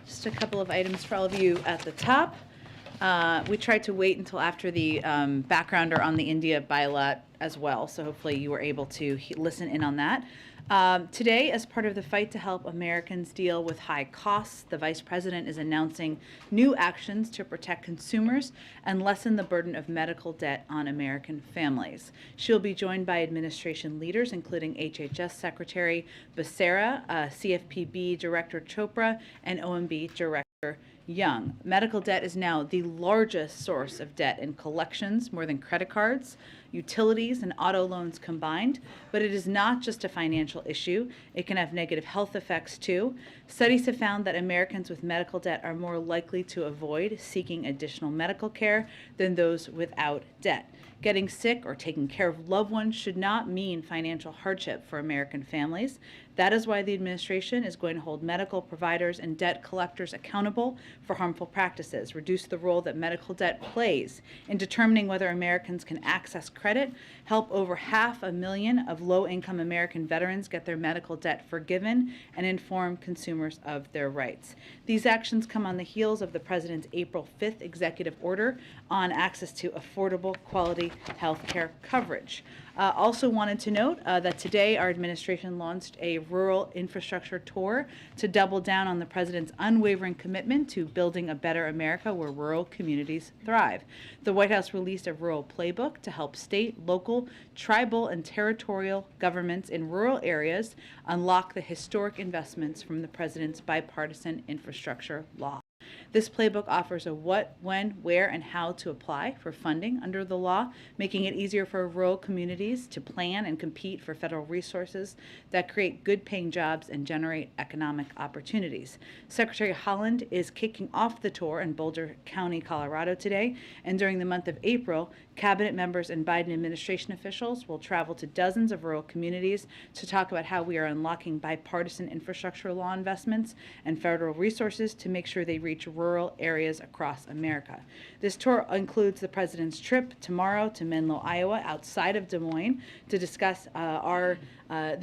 Just a couple of items for all of you at the top. We tried to wait until after the backgrounder on the India bylaw as well, so hopefully you were able to listen in on that. Today, as part of the fight to help Americans deal with high costs, the Vice President is announcing new actions to protect consumers and lessen the burden of medical debt on American families. She'll be joined by administration leaders, including HHS Secretary Becerra, CFPB Director Chopra, and OMB Director Young. Medical debt is now the largest source of debt in collections, more than credit cards, utilities, and auto loans combined. But it is not just a financial issue. It can have negative health effects too. Studies have found that Americans with medical debt are more likely to avoid seeking additional medical care than those without debt. Getting sick or taking care of loved ones should not mean financial hardship for American families. That is why the administration is going to hold medical providers and debt collectors accountable for harmful practices, reduce the role that medical debt plays in determining whether Americans can access credit, help over 500,000 of low-income American veterans get their medical debt forgiven, and inform consumers of their rights. These actions come on the heels of the President's April 5th executive order on access to affordable, quality health care coverage. Also wanted to note that today our administration launched a rural infrastructure tour to double down on the President's unwavering commitment to building a better America where rural communities thrive. The White House released a rural playbook to help state, local, tribal, and territorial governments in rural areas unlock the historic investments from the President's bipartisan infrastructure law. This playbook offers a what, when, where, and how to apply for funding under the law, making it easier for rural communities to plan and compete for federal resources that create good-paying jobs and generate economic opportunities. Secretary Haaland is kicking off the tour in Boulder County, Colorado today, and during the month of April, cabinet members and Biden administration officials will travel to dozens of rural communities to talk about how we are unlocking bipartisan infrastructure law investments and federal resources to make sure they reach rural areas across America. This tour includes the President's trip tomorrow to Menlo, Iowa, outside of Des Moines, to discuss the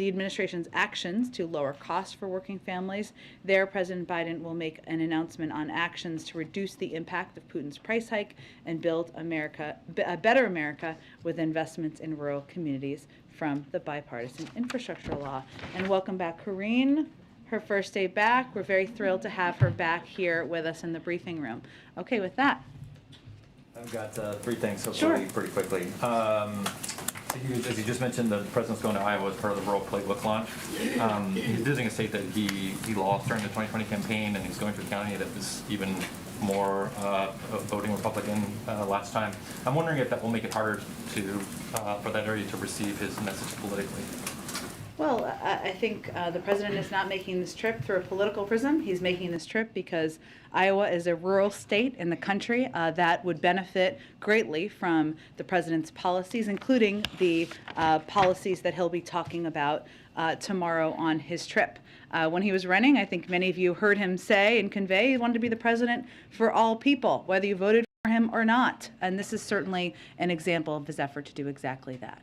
administration's actions to lower costs for working families. There, President Biden will make an announcement on actions to reduce the impact of Putin's price hike and build a better America with investments in rural communities from the bipartisan infrastructure law. And welcome back, Corrine. Her first day back. We're very thrilled to have her back here with us in the briefing room. Okay, with that. I've got three things, hopefully, sure. Pretty quickly. As you just mentioned, the President's going to Iowa as part of the rural playbook launch. He's visiting a state that he lost during the 2020 campaign, and he's going to a county that was even more voting Republican last time. I'm wondering if that will make it harder for that area to receive his message politically. Well, I think the President is not making this trip through a political prism. He's making this trip because Iowa is a rural state in the country that would benefit greatly from the President's policies, including the policies that he'll be talking about tomorrow on his trip. When he was running, I think many of you heard him say and convey he wanted to be the president for all people, whether you voted for him or not. And this is certainly an example of his effort to do exactly that.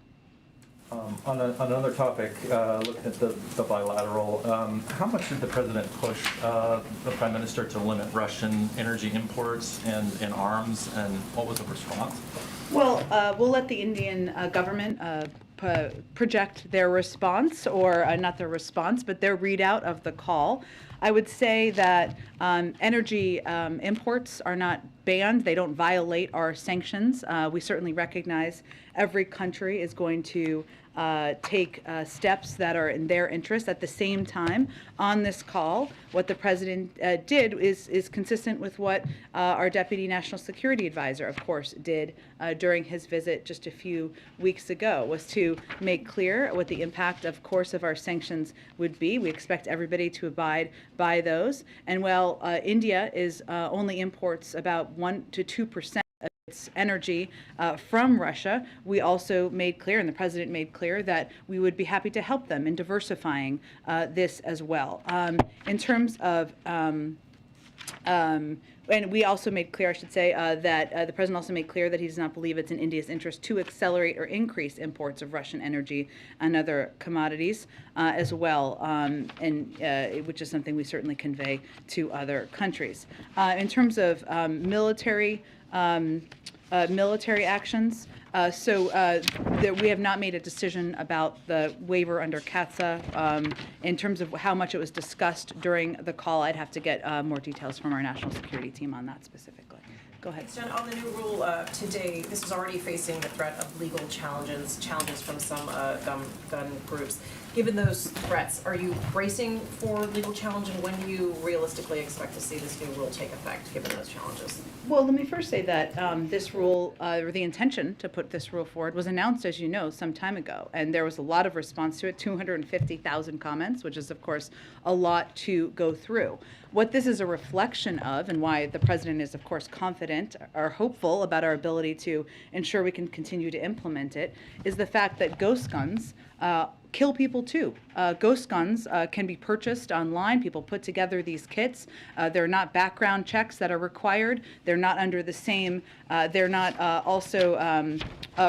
On another topic, looking at the bilateral, how much did the President push the Prime Minister to limit Russian energy imports and arms, and what was the response? Well, we'll let the Indian government project their response, or not their response, but their readout of the call. I would say that energy imports are not banned. They don't violate our sanctions. We certainly recognize every country is going to take steps that are in their interest. At the same time, on this call, what the President did is consistent with what our Deputy National Security Advisor, of course, did during his visit just a few weeks ago, was to make clear what the impact, of course, of our sanctions would be. We expect everybody to abide by those. And while India only imports about 1 to 2% of its energy from Russia, we also made clear, and the President made clear, that we would be happy to help them in diversifying this as well. In terms of And we also made clear, I should say, that the president also made clear that he does not believe it's in India's interest to accelerate or increase imports of Russian energy and other commodities as well, which is something we certainly convey to other countries. In terms of military actions, we have not made a decision about the waiver under CATSA. In terms of how much it was discussed during the call, I'd have to get more details from our national security team on that specifically. Go ahead. Jen, on the new rule today, this is already facing the threat of legal challenges from some gun groups. Given those threats, are you bracing for legal challenge, and when do you realistically expect to see this new rule take effect, given those challenges? Well, let me first say that this rule, or the intention to put this rule forward, was announced, as you know, some time ago, and there was a lot of response to it, 250,000 comments, which is, of course, a lot to go through. What this is a reflection of, and why the president is, of course, confident or hopeful about our ability to ensure we can continue to implement it, is the fact that ghost guns kill people too. Ghost guns can be purchased online. People put together these kits. They're not background checks that are required. They're not under the same, they're not also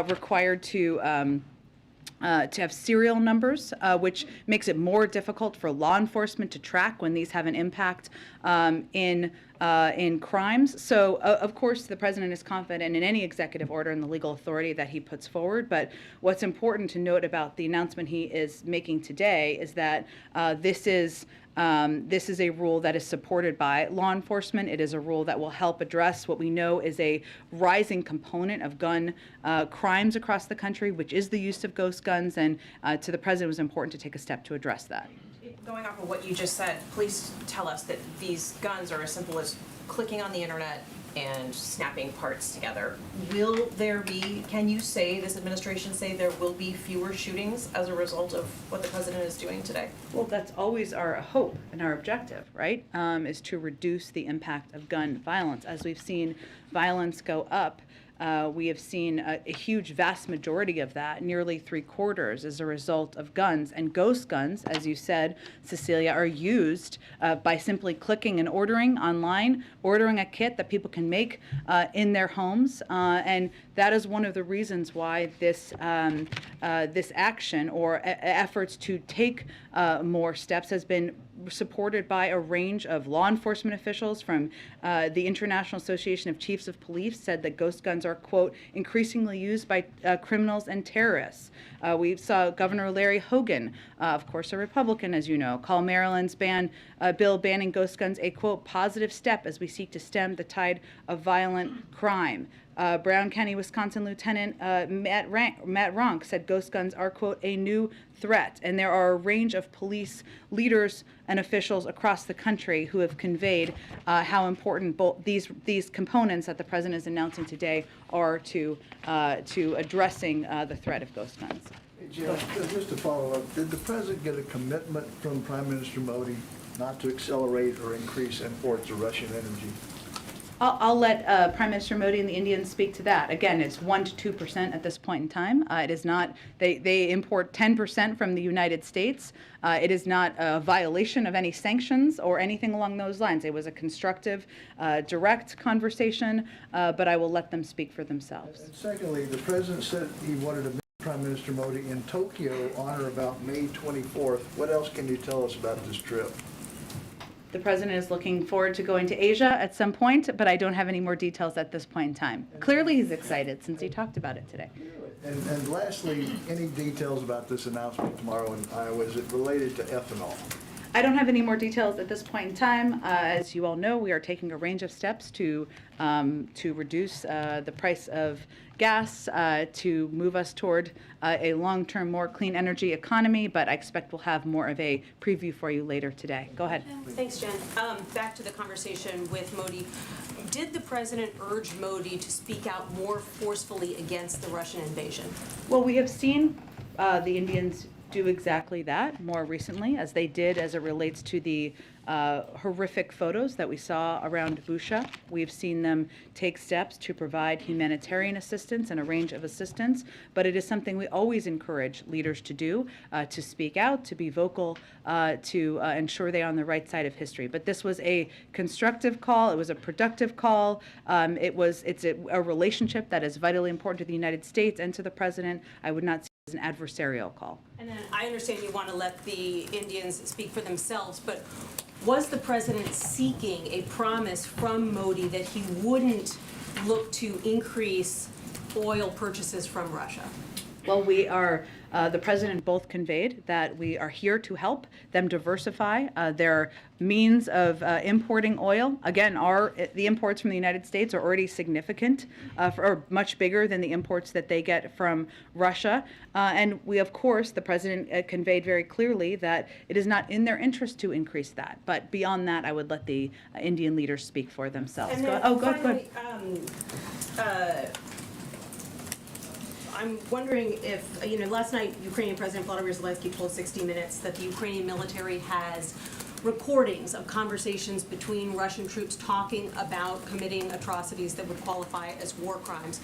required to have serial numbers, which makes it more difficult for law enforcement to track when these have an impact in crimes. So, of course, the president is confident in any executive order and the legal authority that he puts forward. But what's important to note about the announcement he is making today is that this is a rule that is supported by law enforcement. It is a rule that will help address what we know is a rising component of gun crimes across the country, which is the use of ghost guns. And to the president, it was important to take a step to address that. Going off of what you just said, please tell us that these guns are as simple as clicking on the internet and snapping parts together. Will there be, can you say, this administration say there will be fewer shootings as a result of what the president is doing today? Well, that's always our hope and our objective, right, is to reduce the impact of gun violence. As we've seen violence go up, we have seen a huge, vast majority of that, nearly 3/4, as a result of guns. And ghost guns, as you said, Cecilia, are used by simply clicking and ordering online, ordering a kit that people can make in their homes. And that is one of the reasons why this action or efforts to take more steps has been supported by a range of law enforcement officials. From the International Association of Chiefs of Police said that ghost guns are, quote, increasingly used by criminals and terrorists. We saw Governor Larry Hogan, of course a Republican, as you know, call Maryland's bill banning ghost guns a, quote, positive step as we seek to stem the tide of violent crime. Brown County, Wisconsin Lieutenant Matt Ronk said ghost guns are, quote, a new threat. And there are a range of police leaders and officials across the country who have conveyed how important both these components that the president is announcing today are to addressing the threat of ghost guns. Hey, Jim, just to follow up, did the president get a commitment from Prime Minister Modi not to accelerate or increase imports of Russian energy? I'll let Prime Minister Modi and the Indians speak to that. Again, it's 1% to 2% at this point in time. It is not, they import 10% from the United States. It is not a violation of any sanctions or anything along those lines. It was a constructive, direct conversation, but I will let them speak for themselves. And secondly, the president said he wanted to meet Prime Minister Modi in Tokyo on or about May 24th. What else can you tell us about this trip? The president is looking forward to going to Asia at some point, but I don't have any more details at this point in time. Clearly he's excited since he talked about it today. And lastly, any details about this announcement tomorrow in Iowa? Is it related to ethanol? I don't have any more details at this point in time. As you all know, we are taking a range of steps to reduce the price of gas, to move us toward a long-term, more clean energy economy, but I expect we'll have more of a preview for you later today. Go ahead. Thanks, Jen. Back to the conversation with Modi. Did the president urge Modi to speak out more forcefully against the Russian invasion? Well, we have seen the Indians do exactly that more recently, as they did as it relates to the horrific photos that we saw around Busha. We've seen them take steps to provide humanitarian assistance and a range of assistance, but it is something we always encourage leaders to do, to speak out, to be vocal, to ensure they are on the right side of history. But this was a constructive call. It was a productive call. It's a relationship that is vitally important to the United States and to the president. I would not see it as an adversarial call. And then I understand you want to let the Indians speak for themselves, but was the president seeking a promise from Modi that he wouldn't look to increase oil purchases from Russia? Well, the president both conveyed that we are here to help them diversify their means of importing oil. Again, the imports from the United States are already significant, or much bigger than the imports that they get from Russia. And we, of course, the president conveyed very clearly that it is not in their interest to increase that. But beyond that, I would let the Indian leaders speak for themselves. And then Go ahead. I'm wondering if, last night, Ukrainian President Volodymyr Zelensky told 60 Minutes that the Ukrainian military has recordings of conversations between Russian troops talking about committing atrocities that would qualify as war crimes.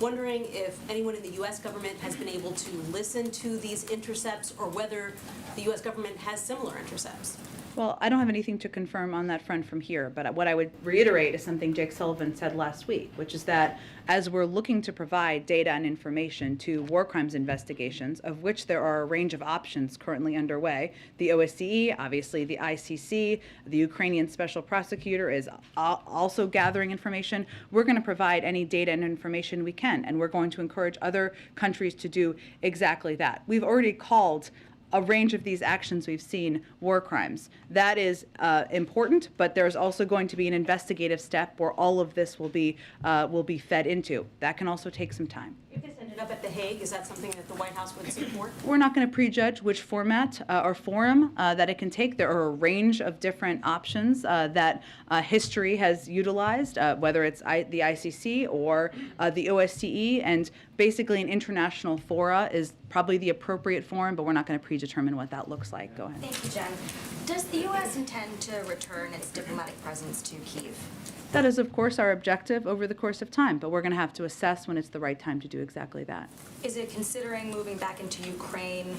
Wondering if anyone in the U.S. government has been able to listen to these intercepts, or whether the U.S. government has similar intercepts. Well, I don't have anything to confirm on that front from here, but what I would reiterate is something Jake Sullivan said last week, which is that as we're looking to provide data and information to war crimes investigations, of which there are a range of options currently underway, the OSCE, obviously the ICC, the Ukrainian special prosecutor is also gathering information. We're going to provide any data and information we can, and we're going to encourage other countries to do exactly that. We've already called a range of these actions we've seen war crimes. That is important, but there's also going to be an investigative step where all of this will be fed into. That can also take some time. If this ended up at The Hague, is that something that the White House would support? We're not going to prejudge which format or forum that it can take. There are a range of different options that history has utilized, whether it's the ICC or the OSCE, and basically an international fora is probably the appropriate forum, but we're not going to predetermine what that looks like. Go ahead. Thank you, Jen. Does the U.S. intend to return its diplomatic presence to Kyiv? That is, of course, our objective over the course of time, but we're going to have to assess when it's the right time to do exactly that. Is it considering moving back into Ukraine,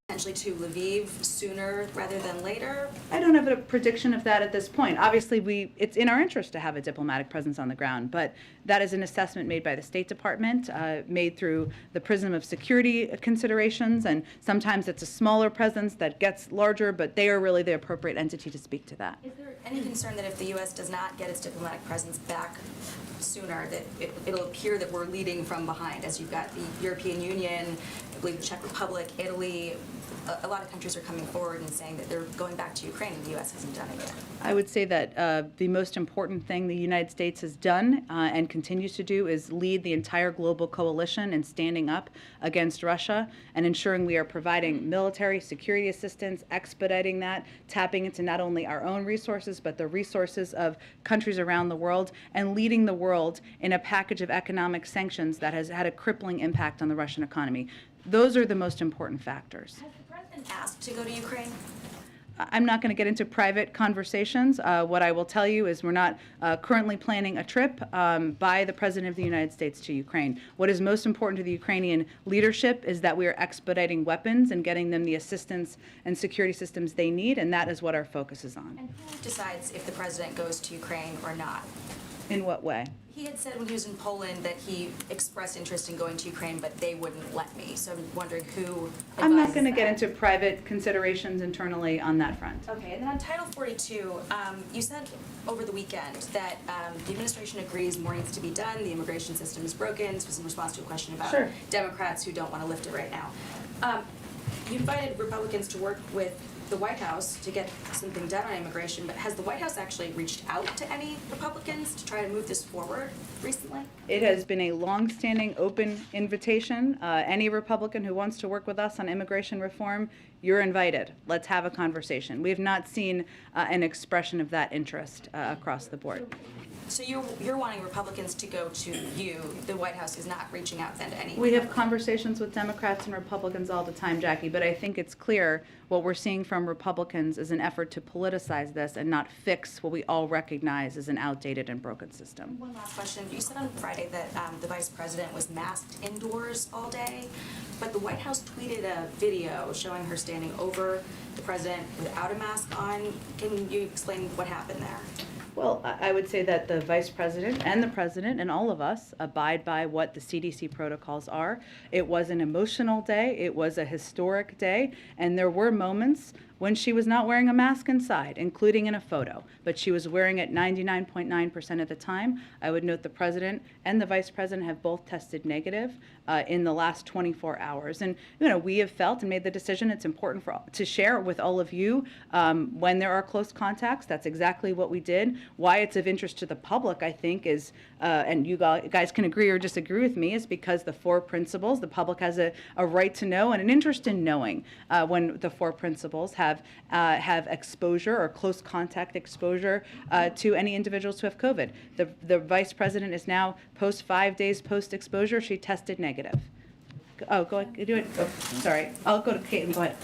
potentially to Lviv, sooner rather than later? I don't have a prediction of that at this point. Obviously, it's in our interest to have a diplomatic presence on the ground, but that is an assessment made by the State Department, made through the prism of security considerations, and sometimes it's a smaller presence that gets larger, but they are really the appropriate entity to speak to that. Is there any concern that if the U.S. does not get its diplomatic presence back sooner, that it'll appear that we're leading from behind, as you've got the European Union, I believe the Czech Republic, Italy, a lot of countries are coming forward and saying that they're going back to Ukraine, and the U.S. hasn't done it yet? I would say that the most important thing the United States has done and continues to do is lead the entire global coalition in standing up against Russia and ensuring we are providing military security assistance, expediting that, tapping into not only our own resources, but the resources of countries around the world, and leading the world in a package of economic sanctions that has had a crippling impact on the Russian economy. Those are the most important factors. Has the president asked to go to Ukraine? I'm not going to get into private conversations. What I will tell you is we're not currently planning a trip by the President of the United States to Ukraine. What is most important to the Ukrainian leadership is that we are expediting weapons and getting them the assistance and security systems they need, and that is what our focus is on. And who decides if the president goes to Ukraine or not? In what way? He had said when he was in Poland that he expressed interest in going to Ukraine, but they wouldn't let me. So I'm wondering who I'm not going to advises get that. into private considerations internally on that front. Okay, and then on Title 42, you said over the weekend that the administration agrees more needs to be done, the immigration system is broken. This was in response to a question about Sure. Democrats who don't want to lift it right now. You invited Republicans to work with the White House to get something done on immigration, but has the White House actually reached out to any Republicans to try to move this forward recently? It has been a long-standing open invitation. Any Republican who wants to work with us on immigration reform, you're invited. Let's have a conversation. We have not seen an expression of that interest across the board. So you're wanting Republicans to go to you. The White House is not reaching out then to any. We have conversations with Democrats and Republicans all the time, Jackie, but I think it's clear what we're seeing from Republicans is an effort to politicize this and not fix what we all recognize as an outdated and broken system. One last question. You said on Friday that the vice president was masked indoors all day, but the White House tweeted a video showing her standing over the president without a mask on. Can you explain what happened there? Well, I would say that the vice president and the president and all of us abide by what the CDC protocols are. It was an emotional day. It was a historic day. And there were moments when she was not wearing a mask inside, including in a photo, but she was wearing it 99.9% of the time. I would note the president and the vice president have both tested negative in the last 24 hours. And, we have felt and made the decision it's important to share with all of you when there are close contacts. That's exactly what we did. Why it's of interest to the public, I think, is, and you guys can agree or disagree with me, is because the four principles, the public has a right to know and an interest in knowing when the four principles have exposure or close contact exposure to any individuals who have COVID. The vice president is now 5 days post-exposure. She tested negative. Oh, go ahead, do it. Oh, sorry. I'll go to Caitlin. Go ahead.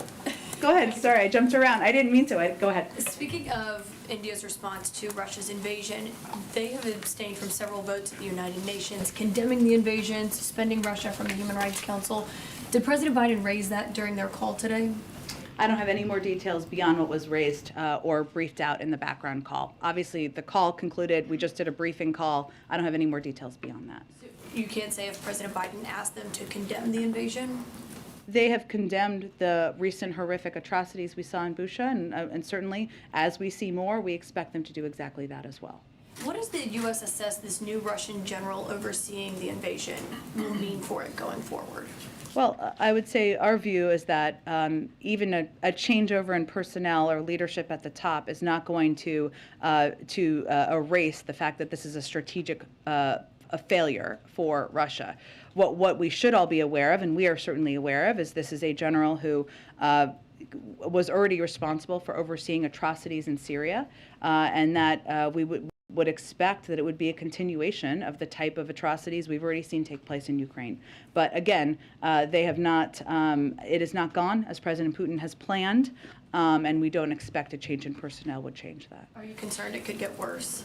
Go ahead. Sorry, I jumped around. I didn't mean to. Go ahead. Speaking of India's response to Russia's invasion, they have abstained from several votes at the United Nations condemning the invasion, suspending Russia from the Human Rights Council. Did President Biden raise that during their call today? I don't have any more details beyond what was raised or briefed out in the background call. Obviously, the call concluded. We just did a briefing call. I don't have any more details beyond that. So you can't say if President Biden asked them to condemn the invasion? They have condemned the recent horrific atrocities we saw in Busha, and certainly, as we see more, we expect them to do exactly that as well. What does the U.S. assess this new Russian general overseeing the invasion will mean for it going forward? Well, I would say our view is that even a changeover in personnel or leadership at the top is not going to erase the fact that this is a strategic a failure for Russia. What we should all be aware of, and we are certainly aware of, is this is a general who was already responsible for overseeing atrocities in Syria, and that we would expect that it would be a continuation of the type of atrocities we've already seen take place in Ukraine. But again, they have not, it is not gone as President Putin has planned, and we don't expect a change in personnel would change that. Are you concerned it could get worse?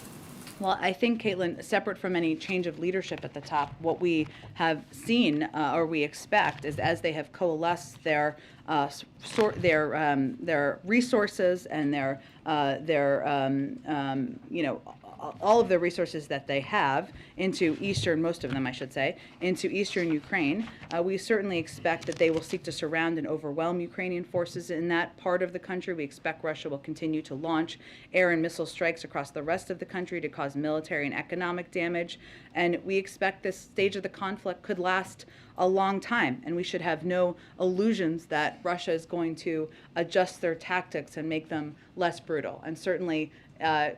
Well, I think, Caitlin, separate from any change of leadership at the top, what we have seen or we expect is as they have coalesced their resources and their all of the resources that they have into most of them, I should say, into eastern Ukraine, we certainly expect that they will seek to surround and overwhelm Ukrainian forces in that part of the country. We expect Russia will continue to launch air and missile strikes across the rest of the country to cause military and economic damage. And we expect this stage of the conflict could last a long time, and we should have no illusions that Russia is going to adjust their tactics and make them less brutal. And certainly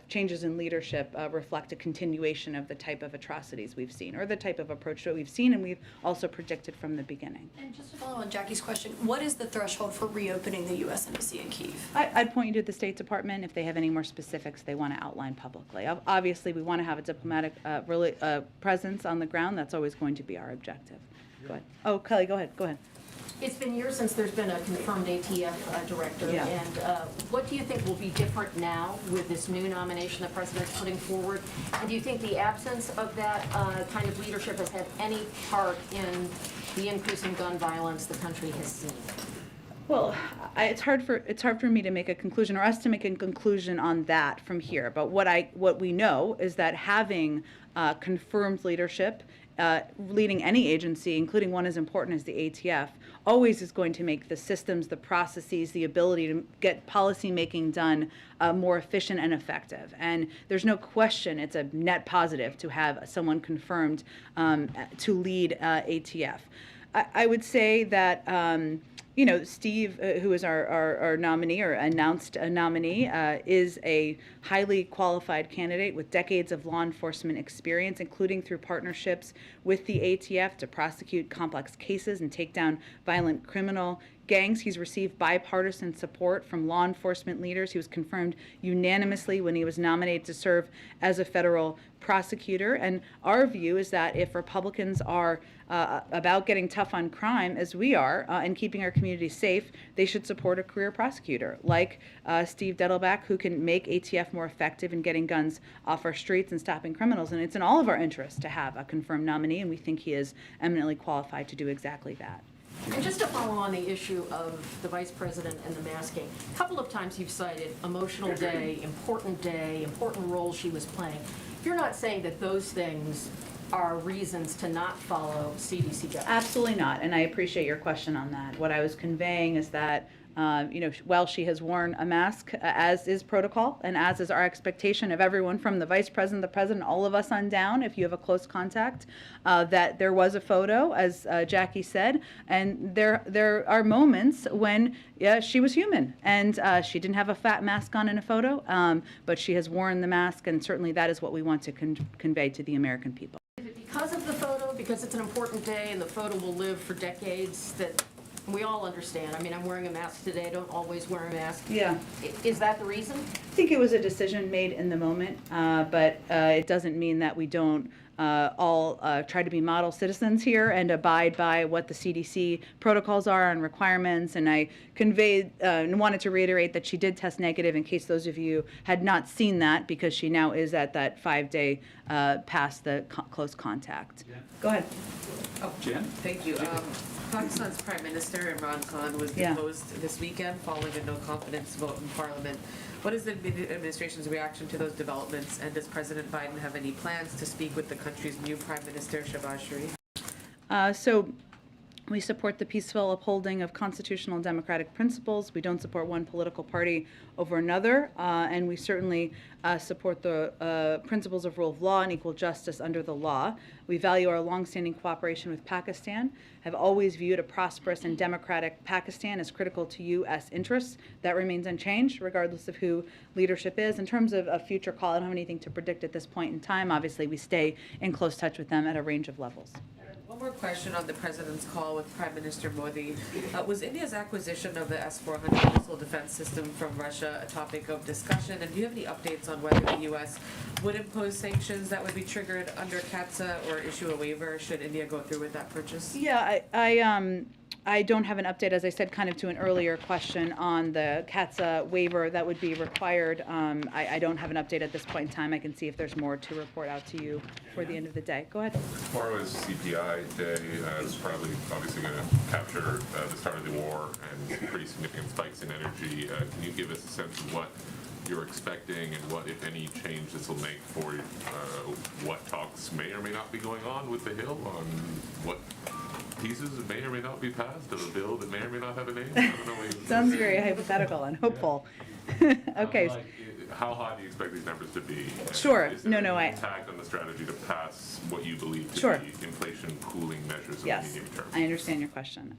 changes in leadership reflect a continuation of the type of atrocities we've seen, or the type of approach that we've seen and we've also predicted from the beginning. And just to follow on Jackie's question, what is the threshold for reopening the U.S. Embassy in Kyiv? I'd point you to the State Department if they have any more specifics they want to outline publicly. Obviously, we want to have a diplomatic presence on the ground. That's always going to be our objective. Go ahead. Oh, Kelly, go ahead. Go ahead. It's been years since there's been a confirmed ATF director, Yeah. and what do you think will be different now with this new nomination the president's putting forward? And do you think the absence of that kind of leadership has had any part in the increase in gun violence the country has seen? Well, it's hard for me to make a conclusion, or us to make a conclusion on that from here. But what we know is that having confirmed leadership leading any agency, including one as important as the ATF, always is going to make the systems, the processes, the ability to get policy making done more efficient and effective. And there's no question it's a net positive to have someone confirmed to lead ATF. I would say that Steve, who is our nominee or announced a nominee, is a highly qualified candidate with decades of law enforcement experience, including through partnerships with the ATF to prosecute complex cases and take down violent criminal gangs. He's received bipartisan support from law enforcement leaders. He was confirmed unanimously when he was nominated to serve as a federal prosecutor. And our view is that if Republicans are about getting tough on crime, as we are, and keeping our communities safe, they should support a career prosecutor like Steve Dettelbach, who can make ATF more effective in getting guns off our streets and stopping criminals. And it's in all of our interests to have a confirmed nominee, and we think he is eminently qualified to do exactly that. And just to follow on the issue of the vice president and the masking, a couple of times you've cited emotional day, important role she was playing. You're not saying that those things are reasons to not follow CDC guidelines? Absolutely not, and I appreciate your question on that. What I was conveying is that while she has worn a mask, as is protocol, and as is our expectation of everyone from the vice president, the president, all of us on down, if you have a close contact, that there was a photo, as Jackie said, and there are moments when she was human, and she didn't have a fat mask on in a photo, but she has worn the mask, and certainly that is what we want to convey to the American people. Is it because of the photo, because it's an important day and the photo will live for decades, that we all understand? I mean, I'm wearing a mask today, I don't always wear a mask. Yeah. Is that the reason? I think it was a decision made in the moment, but it doesn't mean that we don't all try to be model citizens here and abide by what the CDC protocols are and requirements. And I conveyed and wanted to reiterate that she did test negative, in case those of you had not seen that, because she now is at that 5-day past the close contact. Yeah. Go ahead. Oh, Jan? Thank you. Pakistan's Prime Minister Imran Khan was deposed this weekend following a no-confidence vote in Parliament. What is the administration's reaction to those developments, and does President Biden have any plans to speak with the country's new Prime Minister, Shehbaz Sharif? So we support the peaceful upholding of constitutional and democratic principles. We don't support one political party over another, and we certainly support the principles of rule of law and equal justice under the law. We value our longstanding cooperation with Pakistan, have always viewed a prosperous and democratic Pakistan as critical to U.S. interests. That remains unchanged, regardless of who leadership is. In terms of a future call, I don't have anything to predict at this point in time. Obviously, we stay in close touch with them at a range of levels. One more question on the president's call with Prime Minister Modi. Was India's acquisition of the S-400 missile defense system from Russia a topic of discussion? And do you have any updates on whether the U.S. would impose sanctions that would be triggered under CAATSA or issue a waiver should India go through with that purchase? Yeah, I don't have an update, as I said, kind of to an earlier question on the CAATSA waiver that would be required. I don't have an update at this point in time. I can see if there's more to report out to you for the end of the day. Go ahead. Tomorrow is CPI day. It's probably obviously going to capture the start of the war and pretty significant spikes in energy. Can you give us a sense of what you're expecting and what, if any, change this will make for what talks may or may not be going on with the Hill on what pieces that may or may not be passed of a bill that may or may not have a name? I don't know. Sounds very hypothetical and hopeful. Okay. How high do you expect these numbers to be? Sure. Is there No, any impact on the strategy to pass what you believe to Sure. be inflation cooling measures in the Yes, medium term? I understand your question.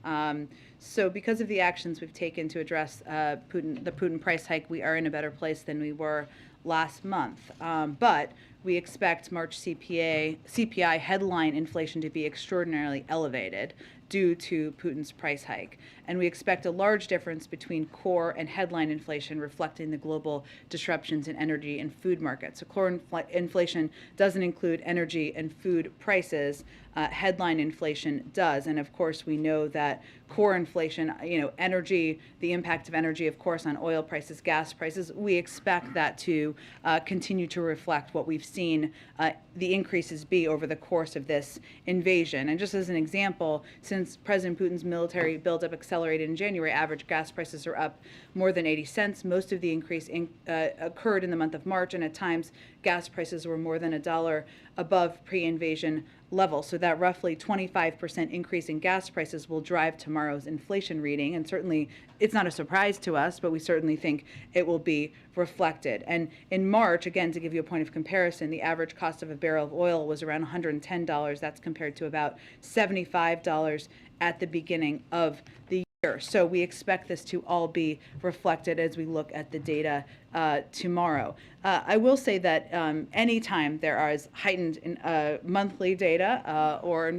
So because of the actions we've taken to address the Putin price hike, we are in a better place than we were last month. But we expect March CPI headline inflation to be extraordinarily elevated due to Putin's price hike. And we expect a large difference between core and headline inflation, reflecting the global disruptions in energy and food markets. So core inflation doesn't include energy and food prices. Headline inflation does. And of course, we know that core inflation, energy, the impact of energy, of course, on oil prices, gas prices, we expect that to continue to reflect what we've seen the increases be over the course of this invasion. And just as an example, since President Putin's military buildup accelerated in January, average gas prices are up more than 80 cents. Most of the increase occurred in the month of March, and at times gas prices were more than $1 above pre-invasion level. So that roughly 25% increase in gas prices will drive tomorrow's inflation reading. And certainly it's not a surprise to us, but we certainly think it will be reflected. And in March, again, to give you a point of comparison, the average cost of a barrel of oil was around $110. That's compared to about $75 at the beginning of the year. So we expect this to all be reflected as we look at the data tomorrow. I will say that anytime there is heightened monthly data or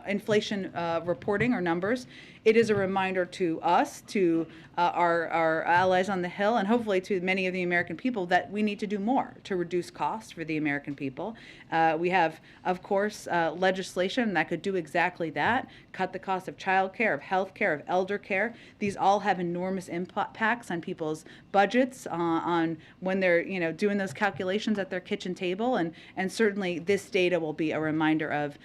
inflation reporting or numbers, it is a reminder to us, to our allies on the Hill, and hopefully to many of the American people that we need to do more to reduce costs for the American people. We have, of course, legislation that could do exactly that, cut the cost of child care, of health care, of elder care. These all have enormous impacts on people's budgets, on when they're doing those calculations at their kitchen table, and certainly this data will be a reminder of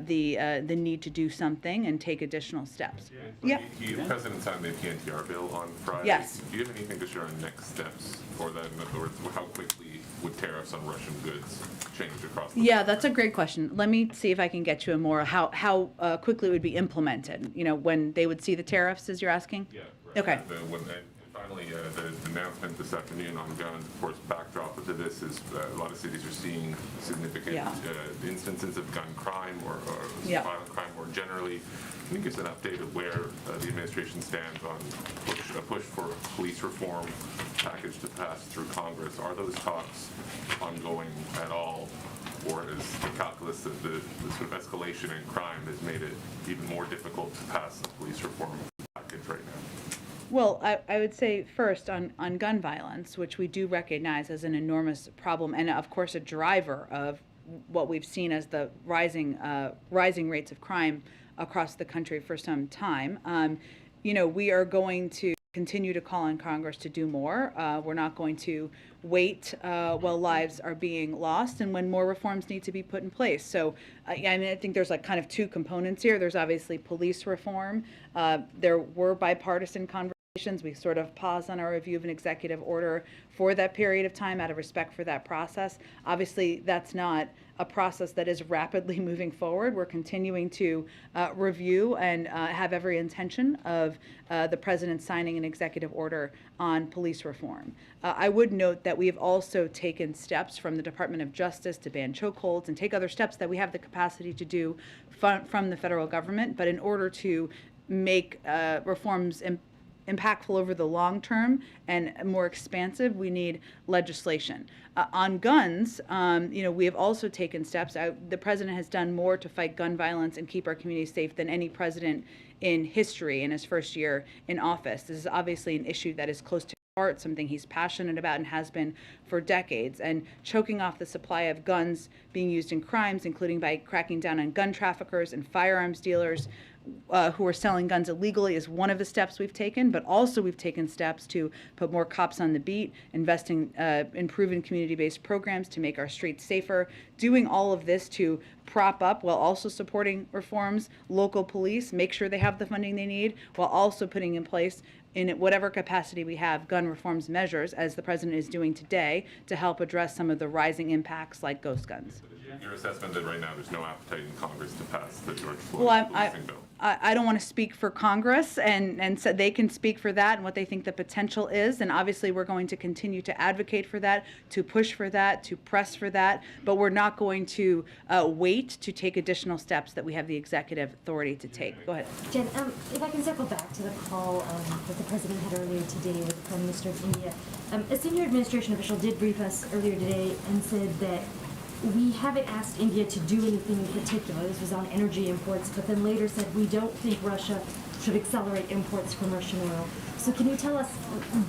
the need to do something and take additional steps. Yeah. The President signed the PNTR bill on Friday. Yes. Do you have anything to share on next steps for that? In other words, how quickly would tariffs on Russian goods change across the Yeah, that's a great question. Let me see if I can get you a more how quickly it would be implemented. When they would see the tariffs, as you're asking. Yeah. Right. Okay. And finally, the announcement this afternoon on guns. Of course, backdrop to this is a lot of cities are seeing significant instances of gun crime or violent crime more generally. Can you give us an update of where the administration stands on a push for a police reform package to pass through Congress? Are those talks ongoing at all, or is the calculus of the sort of escalation in crime has made it even more difficult to pass the police reform package right now? Well, I would say first on gun violence, which we do recognize as an enormous problem, and of course a driver of what we've seen as the rising rates of crime across the country for some time. We are going to continue to call on Congress to do more. We're not going to wait while lives are being lost and when more reforms need to be put in place. So, I think there's kind of two components here. There's obviously police reform. There were bipartisan conversations. We sort of paused on our review of an executive order for that period of time out of respect for that process. Obviously, that's not a process that is rapidly moving forward. We're continuing to review and have every intention of the president signing an executive order on police reform. I would note that we have also taken steps from the Department of Justice to ban chokeholds and take other steps that we have the capacity to do from the federal government. But in order to make reforms impactful over the long term and more expansive, we need legislation. On guns, we have also taken steps. The president has done more to fight gun violence and keep our communities safe than any president in history in his first year in office. This is obviously an issue that is close to heart, something he's passionate about and has been for decades. And choking off the supply of guns being used in crimes, including by cracking down on gun traffickers and firearms dealers who are selling guns illegally, is one of the steps we've taken. But also we've taken steps to put more cops on the beat, investing in proven community-based programs to make our streets safer, doing all of this to prop up while also supporting reforms, local police, make sure they have the funding they need, while also putting in place, in whatever capacity we have, gun reforms measures, as the president is doing today, to help address some of the rising impacts like ghost guns. Your assessment that right now there's no appetite in Congress to pass the George Floyd policing bill? I don't want to speak for Congress, and so they can speak for that and what they think the potential is. And obviously, we're going to continue to advocate for that, to push for that, to press for that. But we're not going to wait to take additional steps that we have the executive authority to take. Go ahead. Jen, if I can circle back to the call that the president had earlier today with the Prime Minister of India. A senior administration official did brief us earlier today and said that we haven't asked India to do anything in particular. This was on energy imports, but then later said we don't think Russia should accelerate imports from Russian oil. So can you tell us,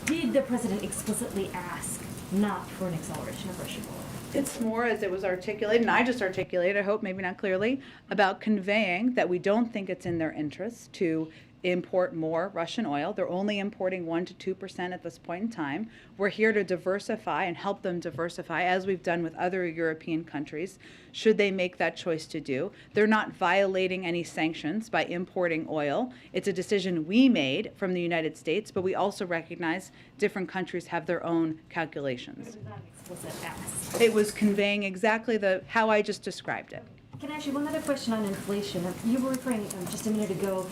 did the president explicitly ask not for an acceleration of Russian oil? It's more, as it was articulated, and I just articulated, I hope maybe not clearly, about conveying that we don't think it's in their interest to import more Russian oil. They're only importing 1% to 2% at this point in time. We're here to diversify and help them diversify, as we've done with other European countries, should they make that choice to do. They're not violating any sanctions by importing oil. It's a decision we made from the United States, but we also recognize different countries have their own calculations. It was not an explicit ask. It was conveying exactly how I just described it. Can I ask you one other question on inflation? You were referring just a minute ago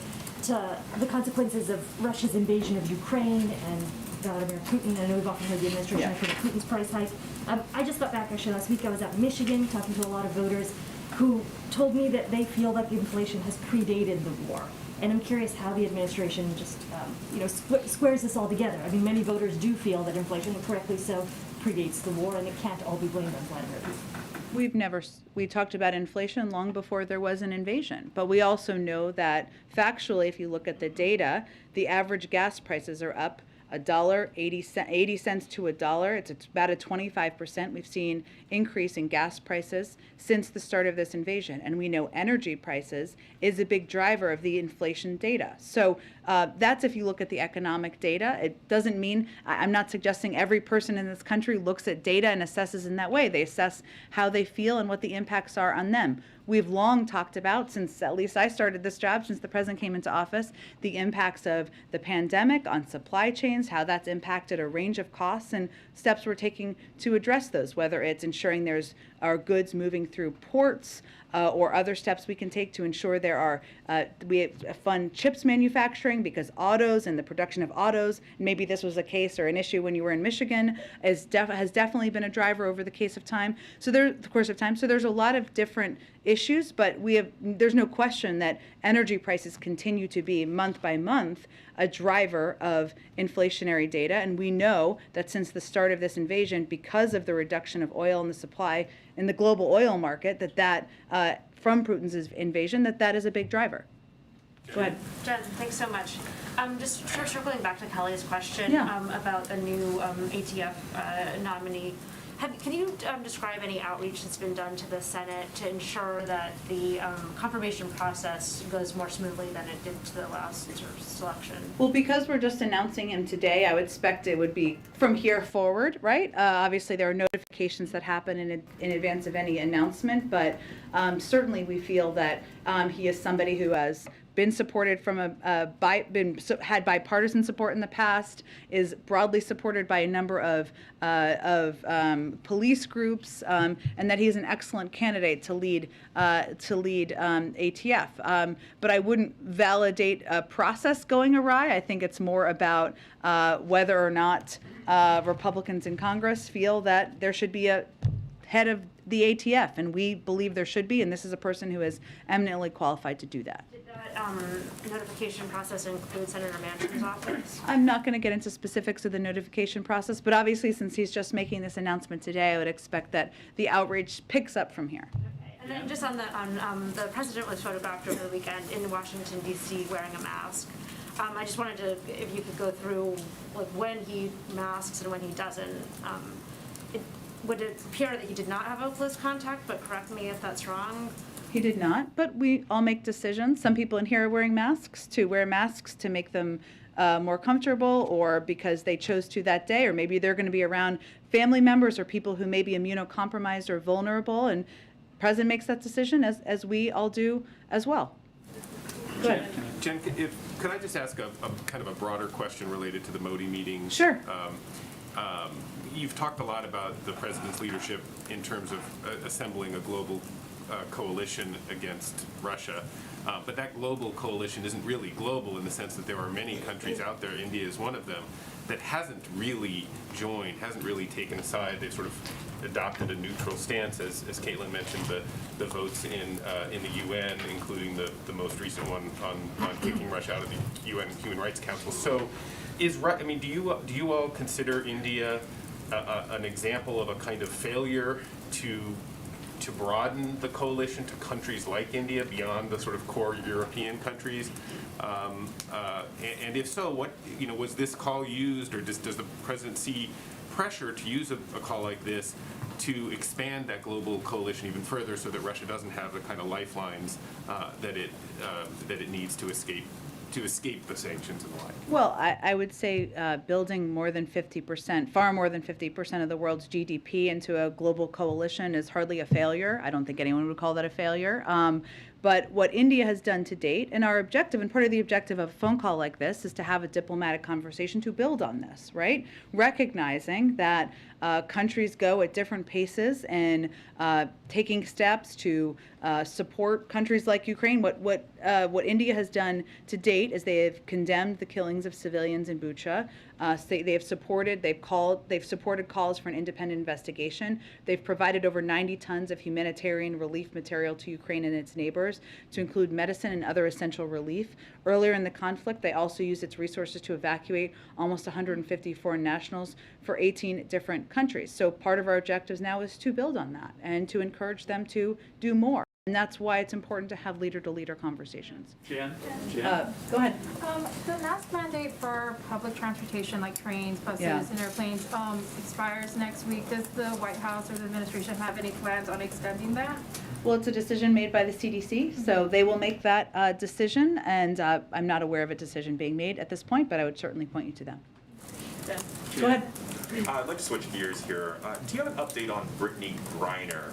to the consequences of Russia's invasion of Ukraine and Vladimir Putin. I know we've often heard the administration refer to Putin's price hike. I just got back actually last week. I was out in Michigan talking to a lot of voters, who told me that they feel that the inflation has predated the war. And I'm curious how the administration just, squares this all together. I mean, many voters do feel that inflation, and correctly so, predates the war, and it can't all be blamed on Vladimir Putin. We talked about inflation long before there was an invasion, but we also know that factually, if you look at the data, the average gas prices are up $1.80 to $1. It's about a 25% we've seen increase in gas prices since the start of this invasion. And we know energy prices is a big driver of the inflation data. So that's if you look at the economic data. It doesn't mean, I'm not suggesting every person in this country looks at data and assesses in that way. They assess how they feel and what the impacts are on them. We've long talked about, since at least I started this job, since the president came into office, the impacts of the pandemic on supply chains, how that's impacted a range of costs, and steps we're taking to address those, whether it's ensuring there's our goods moving through ports, or other steps we can take to ensure there are, we fund chips manufacturing, because autos and the production of autos, maybe this was a case or an issue when you were in Michigan, has definitely been a driver over the course of time. So there's a lot of different issues, but there's no question that energy prices continue to be month by month a driver of inflationary data. And we know that since the start of this invasion, because of the reduction of oil in the supply in the global oil market, from Putin's invasion, that is a big driver. Go ahead. Jen, thanks so much. Just circling back to Kelly's question Yeah. about the new ATF nominee. Can you describe any outreach that's been done to the Senate to ensure that the confirmation process goes more smoothly than it did to the last selection? Well, because we're just announcing him today, I would expect it would be from here forward, right? Obviously, there are notifications that happen in advance of any announcement, but certainly we feel that he is somebody who has been supported from had bipartisan support in the past, is broadly supported by a number of police groups, and that he's an excellent candidate to lead ATF. But I wouldn't validate a process going awry. I think it's more about whether or not Republicans in Congress feel that there should be a head of the ATF, and we believe there should be, and this is a person who is eminently qualified to do that. Did that notification process include Senator Manchin's office? I'm not going to get into specifics of the notification process, but obviously since he's just making this announcement today, I would expect that the outreach picks up from here. Okay. And then just on the president was photographed over the weekend in Washington, D.C. wearing a mask. I just wanted to, if you could go through like when he masks and when he doesn't. Would it appear that he did not have a close contact, but correct me if that's wrong? He did not, but we all make decisions. Some people in here are wearing masks to make them more comfortable, or because they chose to that day, or maybe they're going to be around family members or people who may be immunocompromised or vulnerable, and the president makes that decision, as we all do as well. Go ahead. Jen, could I just ask a kind of a broader question related to the Modi meeting? Sure. You've talked a lot about the president's leadership in terms of assembling a global coalition against Russia, but that global coalition isn't really global in the sense that there are many countries out there, India is one of them, that hasn't really joined, hasn't really taken a side. They've sort of adopted a neutral stance, as Caitlin mentioned, the votes in the UN, including the most recent one on kicking Russia out of the UN Human Rights Council. So, do you all consider India an example of a kind of failure to broaden the coalition to countries like India beyond the sort of core European countries? And if so, was this call used, or does the president see pressure to use a call like this to expand that global coalition even further, so that Russia doesn't have the kind of lifelines that it needs to escape the sanctions and the like? Well, I would say building far more than 50% of the world's GDP into a global coalition is hardly a failure. I don't think anyone would call that a failure. But what India has done to date, and our objective, and part of the objective of a phone call like this, is to have a diplomatic conversation to build on this, right? Recognizing that countries go at different paces and taking steps to support countries like Ukraine. What India has done to date is they have condemned the killings of civilians in Bucha. They've supported calls for an independent investigation. They've provided over 90 tons of humanitarian relief material to Ukraine and its neighbors, to include medicine and other essential relief. Earlier in the conflict, they also used its resources to evacuate almost 150 foreign nationals for 18 different countries. So part of our objectives now is to build on that and to encourage them to do more. And that's why it's important to have leader-to-leader conversations. Jan? Go ahead. The mask mandate for public transportation like trains, buses, and airplanes expires next week. Does the White House or the administration have any plans on extending that? Well, it's a decision made by the CDC, so they will make that decision, and I'm not aware of a decision being made at this point, but I would certainly point you to them. Go ahead. I'd like to switch gears here. Do you have an update on Brittany Griner?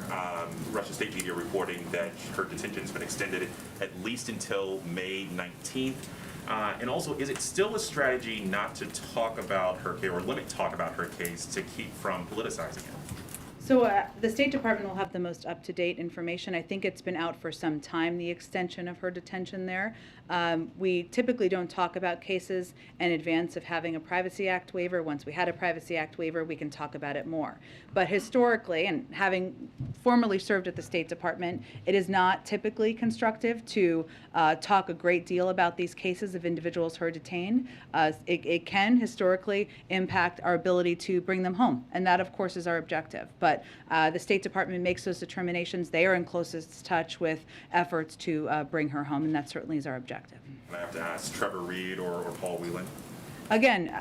Russian state media reporting that her detention's been extended at least until May 19th. And also, is it still a strategy not to talk about her case or limit talk about her case to keep from politicizing it? So the State Department will have the most up-to-date information. I think it's been out for some time, the extension of her detention there. We typically don't talk about cases in advance of having a Privacy Act waiver. Once we had a Privacy Act waiver, we can talk about it more. But historically, and having formerly served at the State Department, it is not typically constructive to talk a great deal about these cases of individuals who are detained. It can historically impact our ability to bring them home, and that, of course, is our objective. But the State Department makes those determinations. They are in closest touch with efforts to bring her home, and that certainly is our objective. And I have to ask Trevor Reed or Paul Whelan. Again,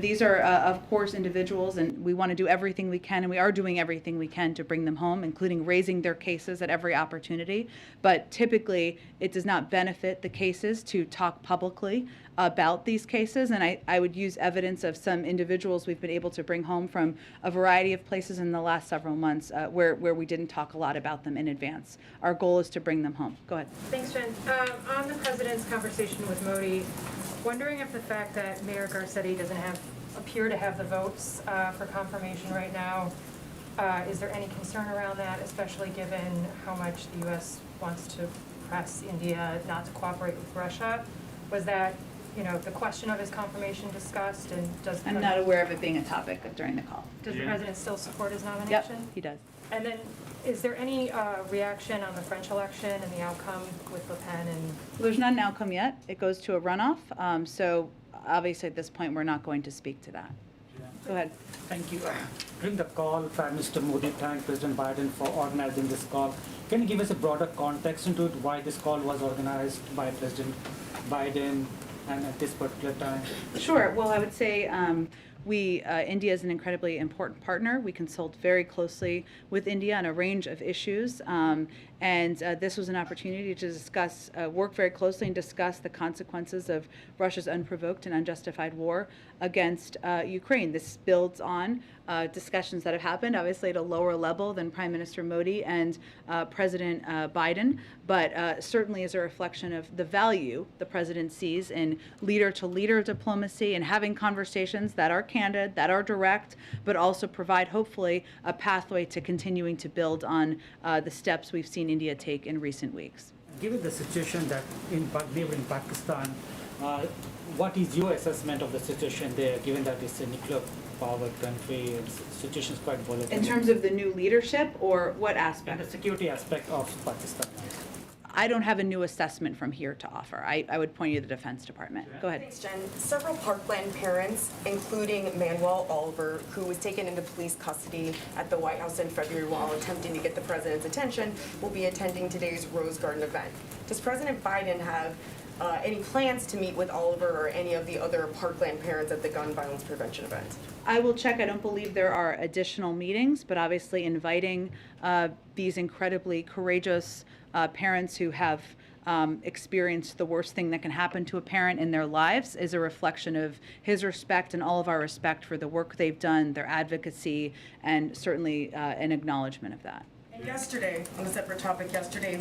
these are, of course, individuals, and we want to do everything we can, and we are doing everything we can to bring them home, including raising their cases at every opportunity. But typically, it does not benefit the cases to talk publicly about these cases, and I would use evidence of some individuals we've been able to bring home from a variety of places in the last several months where we didn't talk a lot about them in advance. Our goal is to bring them home. Go ahead. Thanks, Jen. On the president's conversation with Modi, wondering if the fact that Mayor Garcetti doesn't appear to have the votes for confirmation right now, is there any concern around that, especially given how much the U.S. wants to press India not to cooperate with Russia? Was that, the question of his confirmation discussed, and does I'm not aware of it being a topic during the call. Does the president still support his nomination? Yep, he does. And then, is there any reaction on the French election and the outcome with Le Pen? And Well, there's not an outcome yet. It goes to a runoff. So obviously at this point, we're not going to speak to that. Go ahead. Thank you. During the call, Prime Minister Modi thanked President Biden for organizing this call. Can you give us a broader context into it, why this call was organized by President Biden and at this particular time? Sure. Well, I would say India is an incredibly important partner. We consult very closely with India on a range of issues. And this was an opportunity to discuss, work very closely and discuss the consequences of Russia's unprovoked and unjustified war against Ukraine. This builds on discussions that have happened, obviously at a lower level than Prime Minister Modi and President Biden, but certainly is a reflection of the value the president sees in leader-to-leader diplomacy and having conversations that are candid, that are direct, but also provide, hopefully, a pathway to continuing to build on the steps we've seen India take in recent weeks. Given the situation that in neighboring Pakistan, what is your assessment of the situation there, given that it's a nuclear powered country, and the situation is quite volatile? In terms of the new leadership, or what aspect? And the security aspect of Pakistan. I don't have a new assessment from here to offer. I would point you to the Defense Department. Go ahead. Thanks, Jen. Several Parkland parents, including Manuel Oliver, who was taken into police custody at the White House in February while attempting to get the president's attention, will be attending today's Rose Garden event. Does President Biden have any plans to meet with Oliver or any of the other Parkland parents at the gun violence prevention event? I will check. I don't believe there are additional meetings, but obviously inviting these incredibly courageous parents who have experienced the worst thing that can happen to a parent in their lives is a reflection of his respect and all of our respect for the work they've done, their advocacy, and certainly an acknowledgement of that. And yesterday, on a separate topic,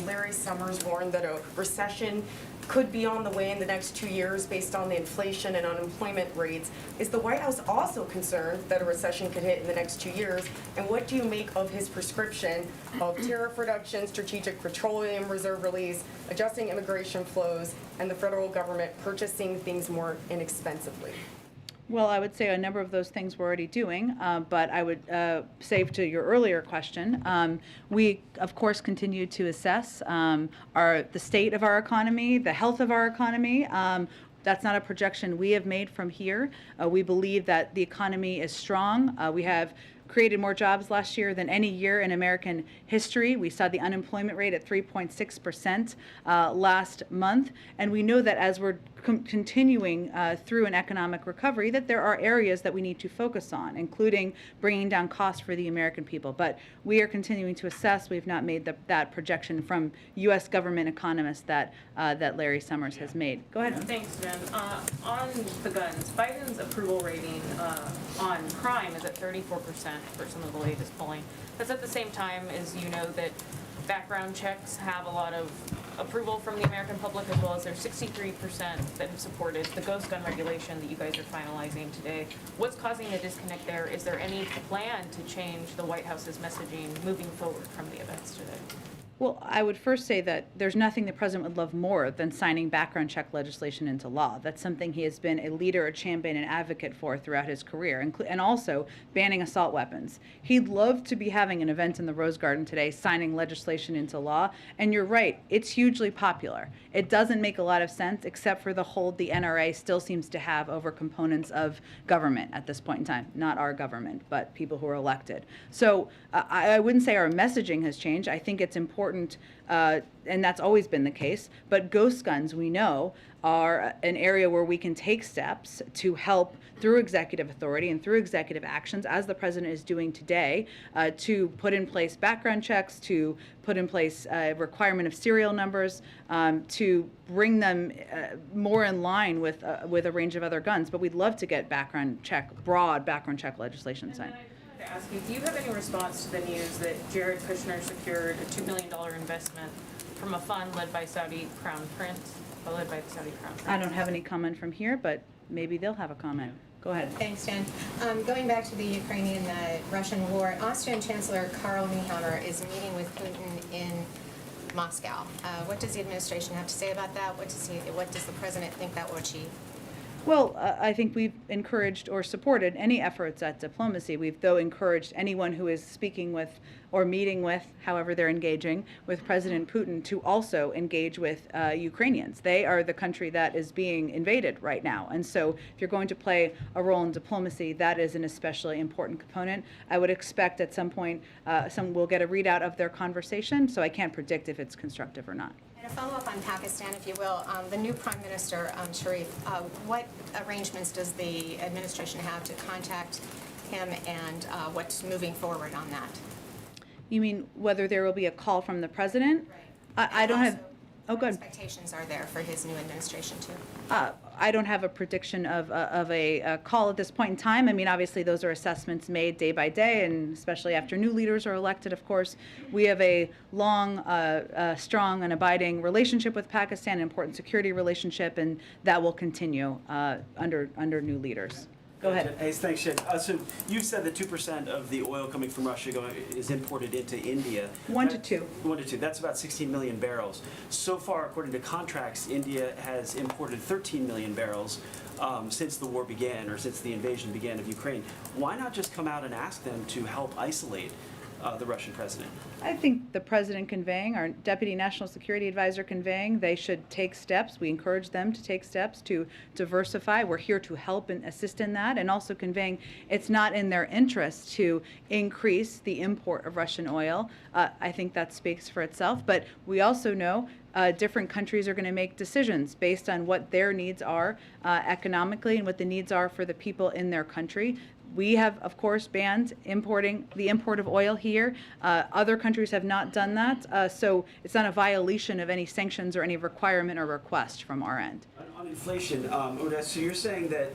Larry Summers warned that a recession could be on the way in the next 2 years based on the inflation and unemployment rates. Is the White House also concerned that a recession could hit in the next 2 years? And what do you make of his prescription of tariff reduction, strategic petroleum reserve release, adjusting immigration flows, and the federal government purchasing things more inexpensively? Well, I would say a number of those things we're already doing, but I would say to your earlier question, we of course continue to assess the state of our economy, the health of our economy. That's not a projection we have made from here. We believe that the economy is strong. We have created more jobs last year than any year in American history. We saw the unemployment rate at 3.6% last month, and we know that as we're continuing through an economic recovery, that there are areas that we need to focus on, including bringing down costs for the American people. But we are continuing to assess. We've not made that projection from U.S. government economists that Larry Summers has made. Go ahead. Thanks, Jen. On the guns, Biden's approval rating on crime is at 34% for some of the latest polling. That's at the same time as you know that background checks have a lot of approval from the American public, as well as there's 63% that have supported the ghost gun regulation that you guys are finalizing today. What's causing the disconnect there? Is there any plan to change the White House's messaging moving forward from the events today? Well, I would first say that there's nothing the president would love more than signing background check legislation into law. That's something he has been a leader, a champion, and advocate for throughout his career, and also banning assault weapons. He'd love to be having an event in the Rose Garden today, signing legislation into law. And you're right, it's hugely popular. It doesn't make a lot of sense, except for the hold the NRA still seems to have over components of government at this point in time. Not our government, but people who are elected. So I wouldn't say our messaging has changed. I think it's important, and that's always been the case, but ghost guns, we know, are an area where we can take steps to help through executive authority and through executive actions, as the president is doing today, to put in place background checks, to put in place a requirement of serial numbers, to bring them more in line with a range of other guns. But we'd love to get broad background check legislation signed. To ask you, do you have any response to the news that Jared Kushner secured a $2 million investment from a fund led by Saudi Crown Prince, led by the Saudi Crown Prince? I don't have any comment from here, but maybe they'll have a comment. Go ahead. Thanks, Jen. Going back to the Ukrainian-Russian war, Austrian Chancellor Karl Nehammer is meeting with Putin in Moscow. What does the administration have to say about that? What does the president think that will achieve? Well, I think we've encouraged or supported any efforts at diplomacy. We've, though, encouraged anyone who is speaking with or meeting with, however they're engaging, with President Putin to also engage with Ukrainians. They are the country that is being invaded right now. And so if you're going to play a role in diplomacy, that is an especially important component. I would expect at some point some will get a readout of their conversation, so I can't predict if it's constructive or not. And a follow-up on Pakistan, if you will. The new Prime Minister, Sharif, what arrangements does the administration have to contact him, and what's moving forward on that? You mean whether there will be a call from the president? Right. I don't have. Oh, good. What expectations are there for his new administration too? I don't have a prediction of a call at this point in time. I mean, obviously, those are assessments made day by day, and especially after new leaders are elected, of course. We have a long, strong, and abiding relationship with Pakistan, an important security relationship, and that will continue under new leaders. Go ahead. Hey, thanks, Jen. So you said that 2% of the oil coming from Russia is imported into India. 1 to 2. 1 to 2. That's about 16 million barrels. So far, according to contracts, India has imported 13 million barrels since the war began, or since the invasion began of Ukraine. Why not just come out and ask them to help isolate the Russian president? I think the president conveying, our deputy national security advisor conveying, they should take steps. We encourage them to take steps to diversify. We're here to help and assist in that, and also conveying it's not in their interest to increase the import of Russian oil. I think that speaks for itself, but we also know different countries are going to make decisions based on what their needs are economically and what the needs are for the people in their country. We have, of course, banned the import of oil here. Other countries have not done that, so it's not a violation of any sanctions or any requirement or request from our end. On inflation, Uda, so you're saying that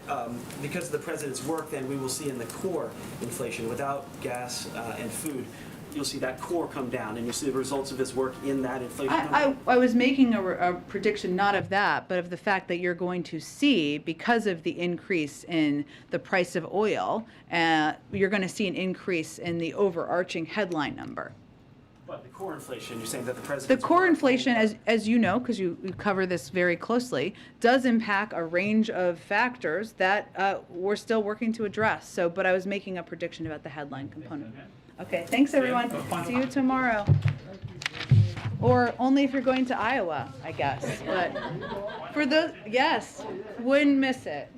because of the president's work, then we will see in the core inflation, without gas and food, you'll see that core come down, and you'll see the results of his work in that inflation number? I was making a prediction not of that, but of the fact that you're going to see, because of the increase in the price of oil, you're going to see an increase in the overarching headline number. But the core inflation, you're saying that the president. The core inflation, as you know, because you cover this very closely, does impact a range of factors that we're still working to address. So, but I was making a prediction about the headline component. Okay, thanks everyone. See you tomorrow. Or only if you're going to Iowa, I guess. But for those, yes, wouldn't miss it.